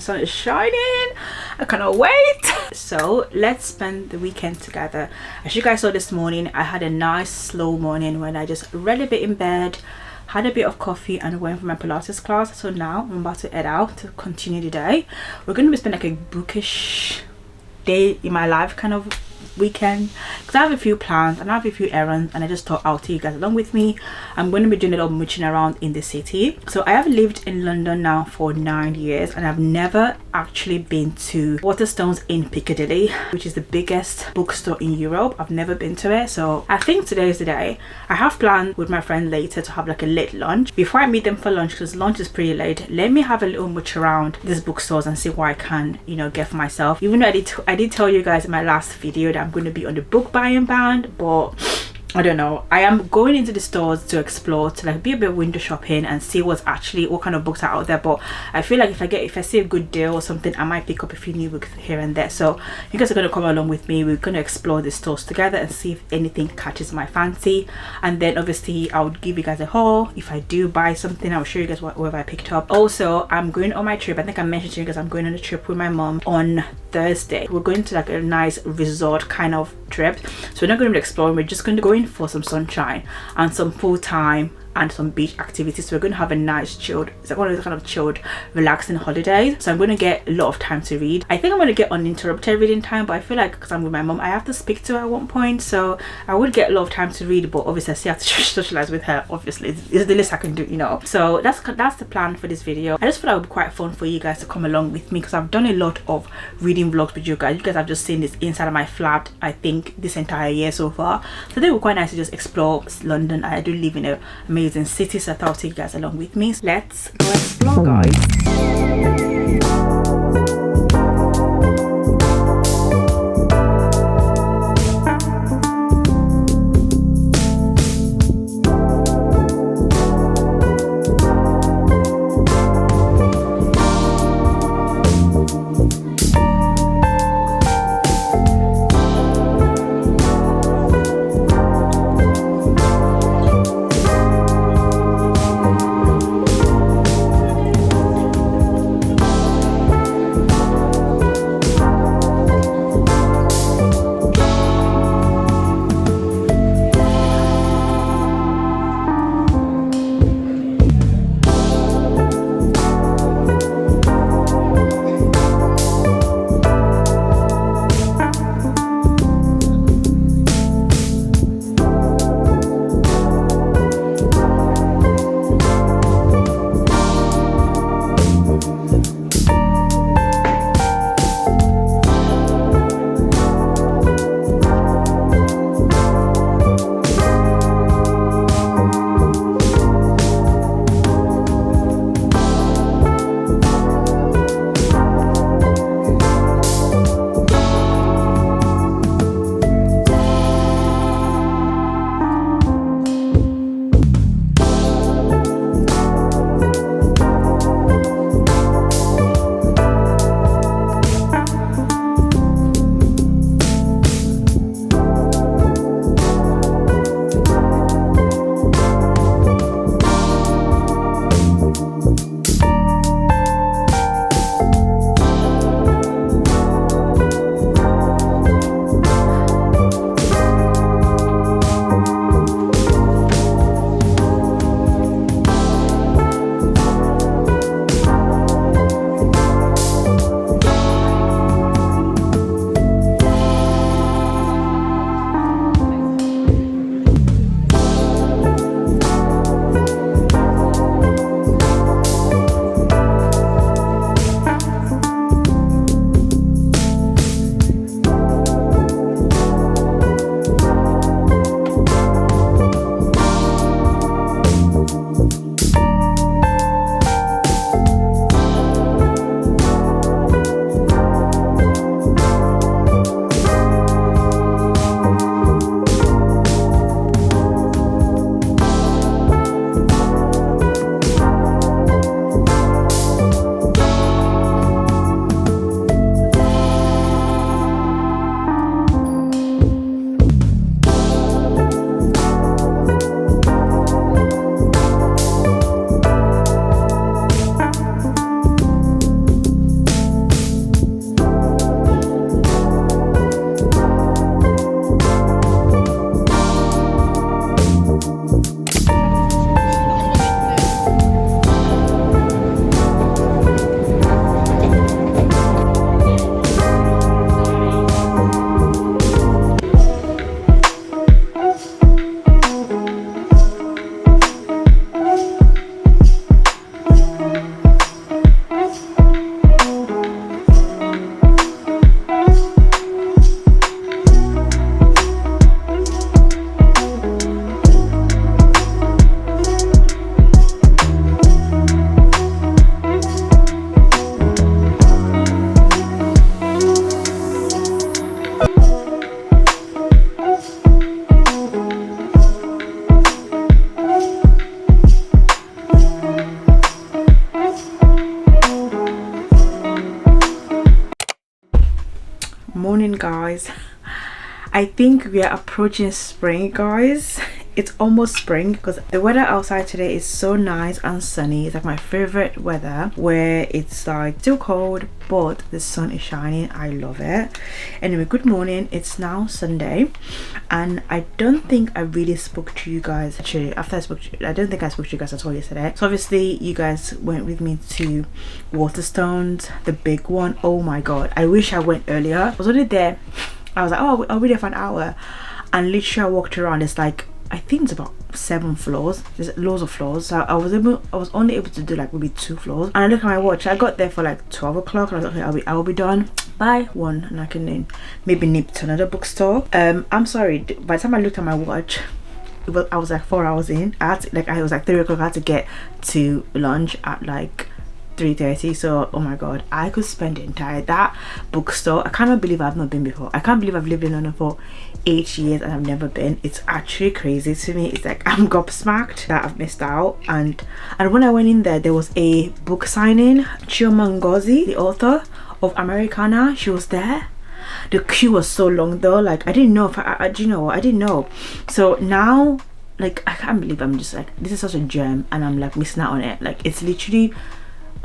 sun is shining. I cannot wait. So let's spend the weekend together. As you guys saw this morning, I had a nice slow morning when I just read a bit in bed, had a bit of coffee, and went for my Pilates class. So now I'm about to head out to continue the day. We're going to be spending like a bookish day in my life kind of weekend, because I have a few plans and I have a few errands, and I just thought I'll take you guys along with me. I'm going to be doing a lot of mooching around in the city. So I have lived in London now for 9 years, and I've never actually been to Waterstones in Piccadilly, which is the biggest bookstore in Europe. I've never been to it, so I think today is the day. I have planned with my friend later to have like a late lunch. Before I meet them for lunch, because lunch is pretty late, let me have a little mooch around these bookstores and see what I can, you know, get for myself. Even though I did tell you guys in my last video that I'm going to be on the book buying band, but I don't know. I am going into the stores to explore, to like be a bit window shopping and see what kind of books are out there. But I feel like if I see a good deal or something, I might pick up a few new books here and there. So you guys are going to come along with me. We're going to explore the stores together and see if anything catches my fancy. And then obviously I would give you guys a haul. If I do buy something, I'll show you guys whatever I picked up. Also, I'm going on my trip. I think I mentioned to you guys I'm going on a trip with my mom on Thursday. We're going to like a nice resort kind of trip. So we're not going to be exploring. We're just going to go in for some sunshine and some pool time and some beach activities. So we're going to have a nice chilled, it's like one of those kind of chilled, relaxing holidays. So I'm going to get a lot of time to read. I think I'm going to get uninterrupted reading time, but I feel like because I'm with my mom, I have to speak to her at one point, so I would get a lot of time to read, but obviously I still have to socialize with her. Obviously it's the least I can do, you know. So that's the plan for this video. I just thought it would be quite fun for you guys to come along with me, because I've done a lot of reading vlogs with you guys. You guys have just seen this inside of my flat, I think, this entire year so far. So they were quite nice to just explore London. I do live in an amazing city, so I thought I'll take you guys along with me. Let's go explore, guys. guys. I think we are approaching spring, guys. It's almost spring because the weather outside today is so nice and sunny. It's like my favorite weather, where it's like too cold but the sun is shining. I love it. Anyway, good morning. It's now Sunday and I don't think I really spoke to you guys. Actually, after I spoke to you, I don't think I spoke to you guys at all yesterday. So obviously you guys went with me to Waterstones, the big one. Oh my god, I wish I went earlier. I was only there, I was like, oh, I'll be there for an hour, and literally I walked around. It's like, I think it's about 7 floors. There's loads of floors, so I was only able to do like maybe 2 floors. And I look at my watch, I got there for like 12 o'clock and I was like, okay, I will be done by 1 and I can then maybe nip to another bookstore. I'm sorry, by the time I looked at my watch, I was like 4 hours in. I had to, like, it was like 3 o'clock. I had to get to lunch at like 3:30. So oh my god, I could spend the entire that bookstore. I cannot believe I've not been before. I can't believe I've lived in London for 8 years and I've never been. It's actually crazy to me. It's like I'm gobsmacked that I've missed out. And when I went in there was a book signing. Chioma Ngozi, the author of Americana, she was there. The queue was so long though. Like I didn't know if I do you know what, I didn't know. So now, like, I can't believe I'm just like, this is such a gem and I'm like missing out on it. Like it's literally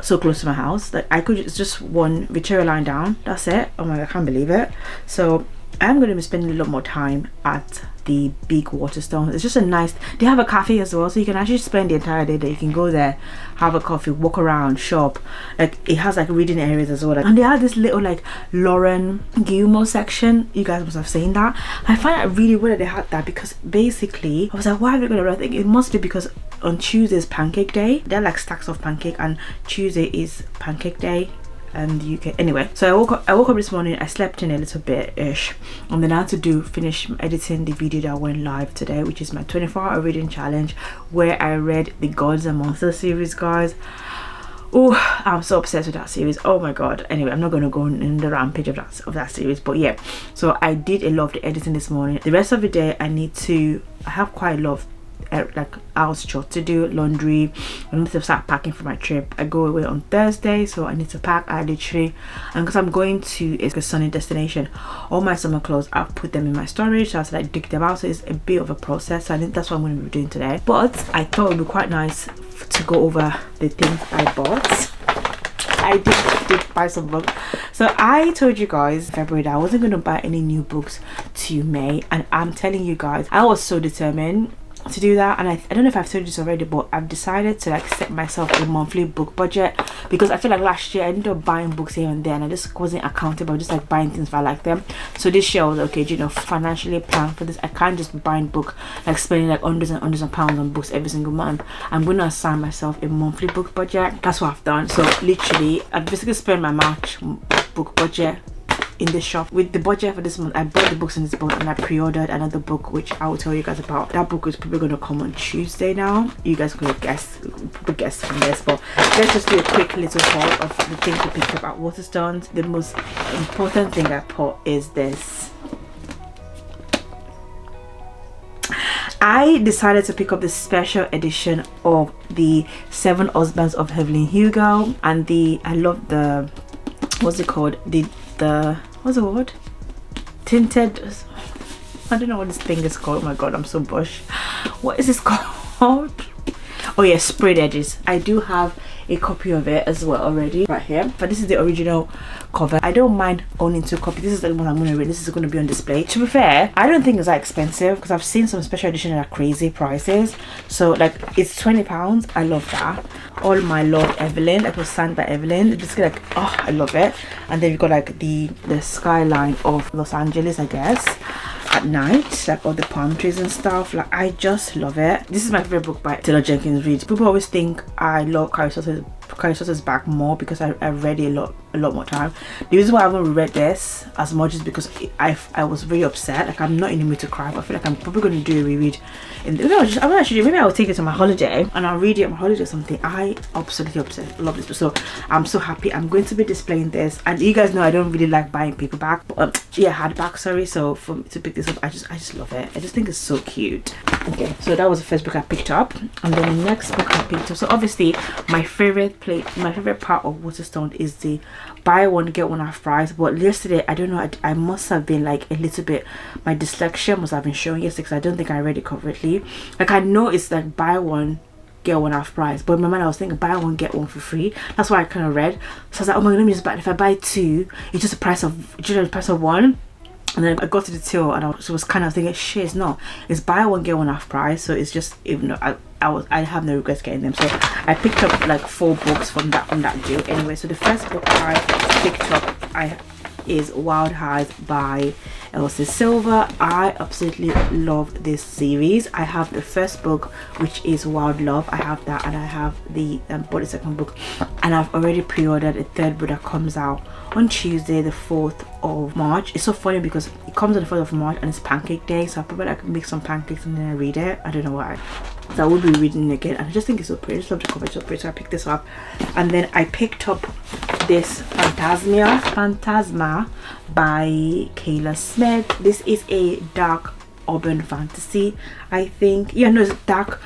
so close to my house. Like I could, it's just one Victoria line down, that's it. Oh my god, I can't believe it. So I'm going to be spending a lot more time at the big Waterstones. It's just a nice, they have a cafe as well, so you can actually spend the entire day there. You can go there, have a coffee, walk around, shop. Like it has like reading areas as well, and they have this little like Lauren Gilmore section. You guys must have seen that. I find it really weird that they had that, because basically I was like, why are they going to, I think it must be because on Tuesday is pancake day. They're like stacks of pancake and Tuesday is pancake day and the UK. Anyway, so I woke up this morning, I slept in a little bit ish, and then I had to finish editing the video that went live today, which is my 24-hour reading challenge, where I read the Gods and Monsters series, guys. Oh, I'm so obsessed with that series. Oh my god. Anyway, I'm not going to go in the rampage of that series, but yeah, so I did a lot of the editing this morning. The rest of the day I have quite a lot of like house chores to do, laundry. I need to start packing for my trip. I go away on Thursday, so I need to pack. I literally, and because I'm going to a sunny destination, all my summer clothes, I've put them in my storage, so I have to like dig them out. So it's a bit of a process, so I think that's what I'm going to be doing today. But I thought it would be quite nice to go over the things I bought. I did buy some books. So I told you guys in February that I wasn't going to buy any new books to May, and I'm telling you guys, I was so determined to do that. And I don't know if I've told you this already, but I've decided to like set myself a monthly book budget, because I feel like last year I ended up buying books here and there and I just wasn't accountable, just like buying things if I like them. So this year I was like, okay, you know, financially plan for this. I can't just be buying book, like spending like hundreds and hundreds of pounds on books every single month. I'm going to assign myself a monthly book budget. That's what I've done. So literally I've basically spent my March book budget in the shop. With the budget for this month, I bought the books in this book and I pre-ordered another book, which I will tell you guys about. That book is probably going to come on Tuesday now. You guys could guess from this, but let's just do a quick little haul of the things we picked up at Waterstones. The most important thing I bought is this. I decided to pick up the special edition of the 7 Husbands of Evelyn Hugo, and I love the, what's it called, what's the word, tinted, I don't know what this thing is called. Oh my god, I'm so bush. What is this called? Oh yeah, sprayed edges. I do have a copy of it as well already right here, but this is the original cover. I don't mind owning 2 copies. This is the one I'm going to read. This is going to be on display. To be fair, I don't think it's that expensive, because I've seen some special editions at crazy prices. So like it's £20. I love that. All My Love Evelyn, it was signed by Evelyn. It's just like, oh, I love it. And then you've got like the skyline of Los Angeles, I guess, at night, like all the palm trees and stuff. Like I just love it. This is my favorite book by Taylor Jenkins Reid. People always think I love Carrie Sosa's back more because I read it a lot more time. The reason why I haven't read this as much is because I was very upset. Like I'm not in the mood to cry, but I feel like I'm probably going to do a reread. Maybe I'll take it to my holiday and I'll read it on my holiday or something. I absolutely love this book, so I'm so happy. I'm going to be displaying this, and you guys know I don't really like buying paperback, but yeah, hardback, sorry. So for me to pick this up, I just love it. I just think it's so cute. Okay, so that was the first book I picked up, and then the next book I picked up, so obviously my favorite part of Waterstone is the buy one get one half price. But yesterday, I don't know, I must have been like a little bit, my dyslexia must have been showing yesterday because I don't think I read it correctly. Like, I know it's like buy one get one half price, but in my mind I was thinking buy one get one for free. That's what I kind of read. So I was like, oh my god, let me just buy it. If I buy two, it's just the price of one. And then I got to the till and I was kind of thinking, shit, it's not, it's buy one get one half price. So it's just, even though I have no regrets getting them. So I picked up like 4 books from that deal anyway. So the first book I picked up is Wild Highs by Elsie Silver. I absolutely love this series. I have the first book, which is Wild Love. I have that, and I have bought the second book, and I've already pre-ordered a third book that comes out on Tuesday the 4th of March. It's so funny because it comes on the 4th of March and it's pancake day, so I probably like make some pancakes and then I read it. I don't know why. So I will be reading it again, and I just think it's so pretty. I just love the cover, it's so pretty. So I picked this up, and then I picked up this Phantasma by Kayla Smith. This is a dark urban fantasy, I think. Yeah, no, it's dark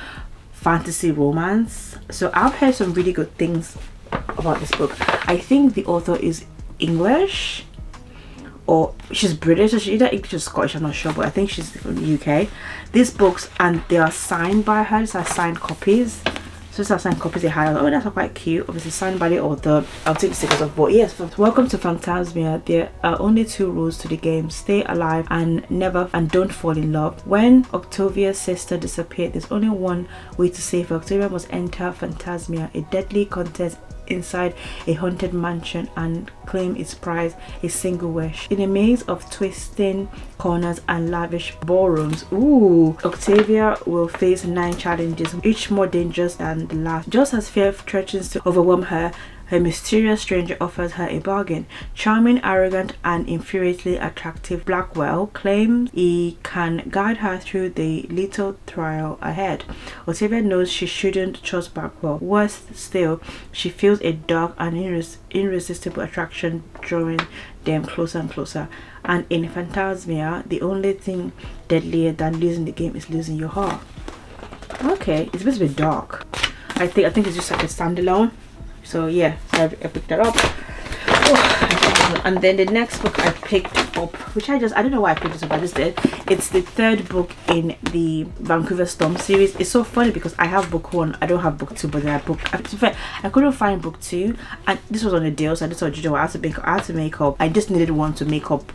fantasy romance. So I've heard some really good things about this book. I think the author is English, or she's British, so she's either English or Scottish, I'm not sure, but I think she's from the UK. These books, and they are signed by her. These are signed copies. So these are signed copies they had. Oh, that's quite cute. Obviously signed by the author. I'll take the stickers off. But yes, welcome to Phantasmia. There are only 2 rules to the game: stay alive and don't fall in love. When Octavia's sister disappeared, there's only one way to save her. Octavia must enter Phantasmia, a deadly contest inside a haunted mansion, and claim its prize, a single wish. In a maze of twisting corners and lavish ballrooms, Octavia will face 9 challenges, each more dangerous than the last. Just as fear threatens to overwhelm her, a mysterious stranger offers her a bargain. Charming, arrogant, and infuriatingly attractive Blackwell claims he can guide her through the little trial ahead. Octavia knows she shouldn't trust Blackwell. Worse still, she feels a dark and irresistible attraction drawing them closer and closer. And in Phantasmia, the only thing deadlier than losing the game is losing your heart. Okay, it's supposed to be dark. I think it's just like a standalone. So yeah, so I picked that up. And then the next book I picked up, which I don't know why I picked this up, I just did. It's the 3rd book in the Vancouver Storm series. It's so funny because I have book 1, I don't have book 2, but then I couldn't find book 2, and this was on a deal, so I just thought, you know, I had to make up. I just needed one to make up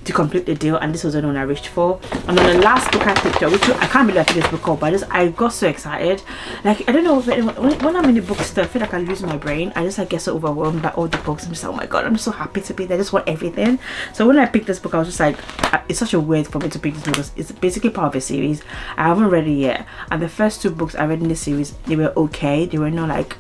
to complete the deal, and this was the one I reached for. And then the last book I picked up, which I can't believe I picked this book up, but I got so excited. Like, I don't know, when I'm in the bookstore, I feel like I lose my brain. I just get so overwhelmed by all the books. I'm just like, oh my god, I'm just so happy to be there. I just want everything. So when I picked this book, I was just like, it's such a weird for me to pick this book because it's basically part of a series. I haven't read it yet, and the first 2 books I read in this series, they were okay. They were not like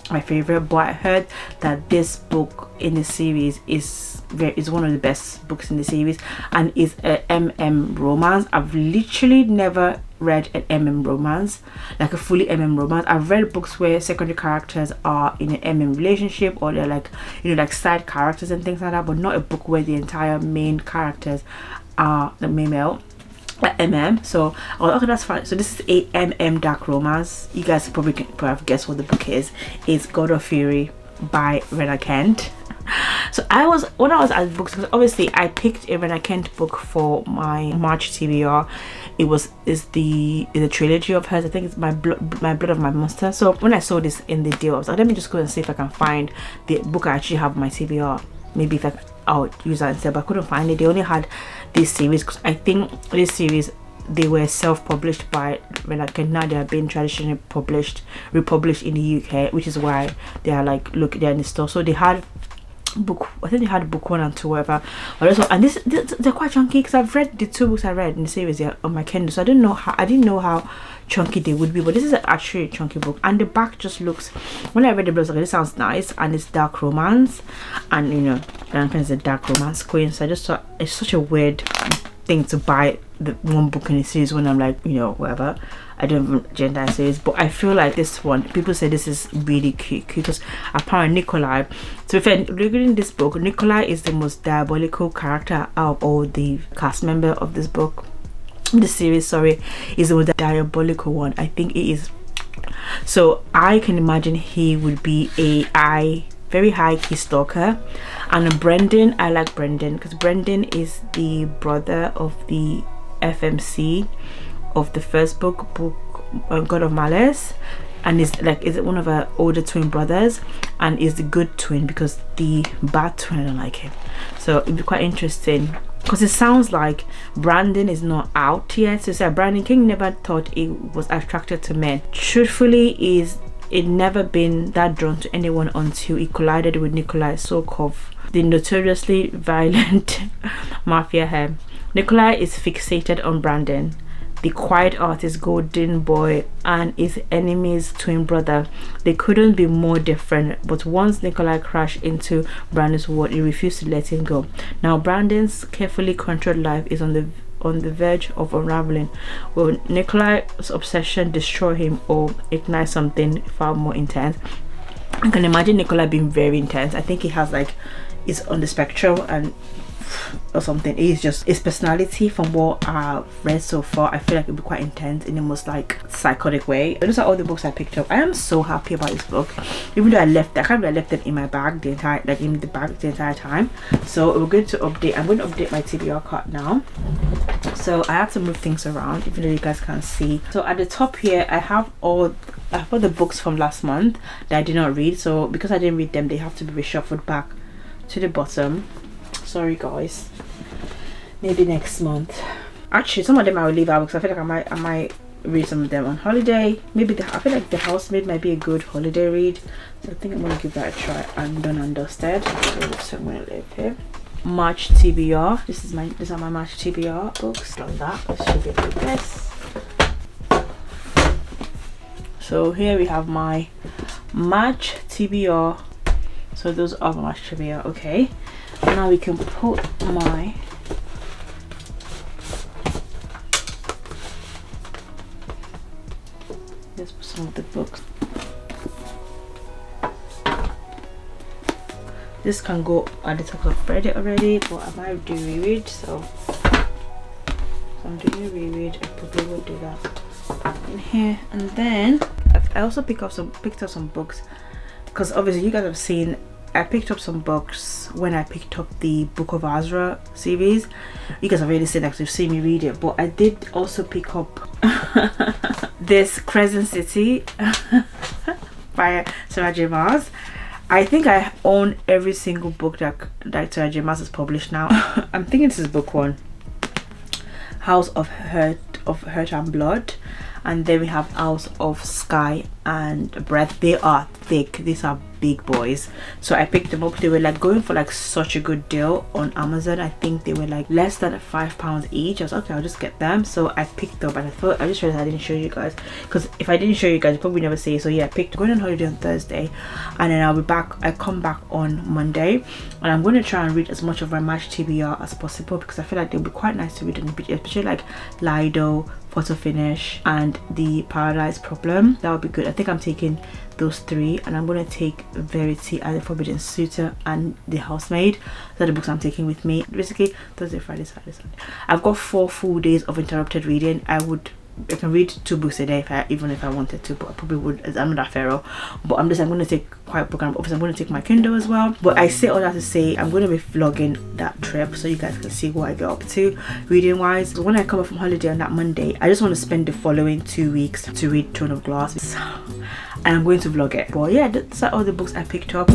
my favorite, but I heard that this book in the series is one of the best books in the series, and is a romance. I've literally never read an romance, like a fully romance. I've read books where secondary characters are in an relationship, or they're like, you know, like side characters and things like that, but not a book where the entire main characters are the male. So okay, that's fine. So this is a dark romance. You guys probably have guessed what the book is. It's God of Fury by Rena Kent. So when I was at books, because obviously I picked a Rena Kent book for my March TBR. It's the trilogy of hers. I think it's my blood of my monster. So when I saw this in the deal, I was like, let me just go and see if I can find the book I actually have on my TBR. Maybe if I'll use that instead, but I couldn't find it. They only had this series, because I think this series, they were self-published by Rena Kent. Now they are being traditionally republished in the UK, which is why they are like, look, they're in the store. So they had book, I think they had book 1 and 2, whatever. But also, and they're quite chunky, because I've read the 2 books I read in the series on my Kindle, so I didn't know how chunky they would be, but this is actually a chunky book. And the back just looks, when I read the book, I was like, this sounds nice, and it's dark romance, and you know, it's a dark romance queen. So I just thought it's such a weird thing to buy the one book in a series when I'm like, you know, whatever, I don't have gender series. But I feel like this one, people say this is really cute because apparently Nikolai, so if you're reading this book, Nikolai is the most diabolical character out of all the cast member of this book. The series, sorry, is the most diabolical one. I think it is. So I can imagine he would be I very high key stalker. And Brendan, I like Brendan because Brendan is the brother of the FMC of the first book, God of Malice, and is one of her older twin brothers, and is the good twin because the bad twin, I don't like him. So it'd be quite interesting because it sounds like Brandon is not out yet. So it's like Brandon King never thought he was attracted to men. Truthfully, it never been that drawn to anyone until he collided with Nikolai Sokov, the notoriously violent mafia head. Nikolai is fixated on Brandon, the quiet artist golden boy, and his enemy's twin brother. They couldn't be more different, but once Nikolai crashed into Brandon's world, he refused to let him go. Now Brandon's carefully controlled life is on the verge of unraveling. Will Nikolai's obsession destroy him or ignite something far more intense? I can imagine Nikolai being very intense. I think he has is on the spectrum and or something. It's just his personality, from what I've read so far, I feel like it'll be quite intense in the most psychotic way. Those are all the books I picked up. I am so happy about this book, even though I can't believe I left them in my bag the entire time. So we're going to update. I'm going to update my TBR cart now. So I have to move things around, even though you guys can't see. So at the top here I have all the books from last month that I did not read. So because I didn't read them, they have to be reshuffled back to the bottom. Sorry guys, maybe next month. Actually, some of them I will leave out because I feel like I might read some of them on holiday. Maybe I feel like The Housemaid might be a good holiday read, so I think I'm gonna give that a try. I'm done and dusted. So I'm gonna leave here. March TBR. These are my March TBR books. Like that. This should be like this. So here we have my March TBR. So those are my March TBR. Okay. Now we can put my let's put some of the books. This can go at the top. I've read it already, but I might do reread. So if I'm doing a reread, I probably will do that in here. And then I also picked up some books because obviously you guys have seen I picked up some books when I picked up the Book of Azra series. You guys have already seen that, you've seen me read it, but I did also pick up this Crescent City by Sarah J. Maas. I think I own every single book that Sarah J. Maas has published now. I'm thinking this is book 1, House of Hurt and Blood, and then we have House of Sky and Breath. They are thick. These are big boys, so I picked them up. They were going for such a good deal on Amazon. I think they were less than £5 each. I was okay, I'll just get them. So I picked them, and I just realized I didn't show you guys, because if I didn't show you guys, you probably never see it. So yeah, I picked going on holiday on Thursday, and then I'll be back. I come back on Monday, and I'm going to try and read as much of my March TBR as possible, because I feel like they'll be quite nice to read on the beach, especially Lido, Photo Finish, and The Paradise Problem. That would be good. I think I'm taking those 3, and I'm going to take Verity and The Forbidden Suitor and The Housemaid. Those are the books I'm taking with me. Basically Thursday, Friday, Saturday, Sunday. I've got 4 full days of interrupted reading. I can read 2 books a day even if I wanted to, but I probably would. I'm not that feral, but I'm going to take quite a program. Obviously I'm going to take my Kindle as well, but I say all that to say I'm going to be vlogging that trip so you guys can see what I get up to reading wise. So when I come up from holiday on that Monday, I just want to spend the following 2 weeks to read Throne of Glass, and I'm going to vlog it. But yeah, that's all the books I picked up.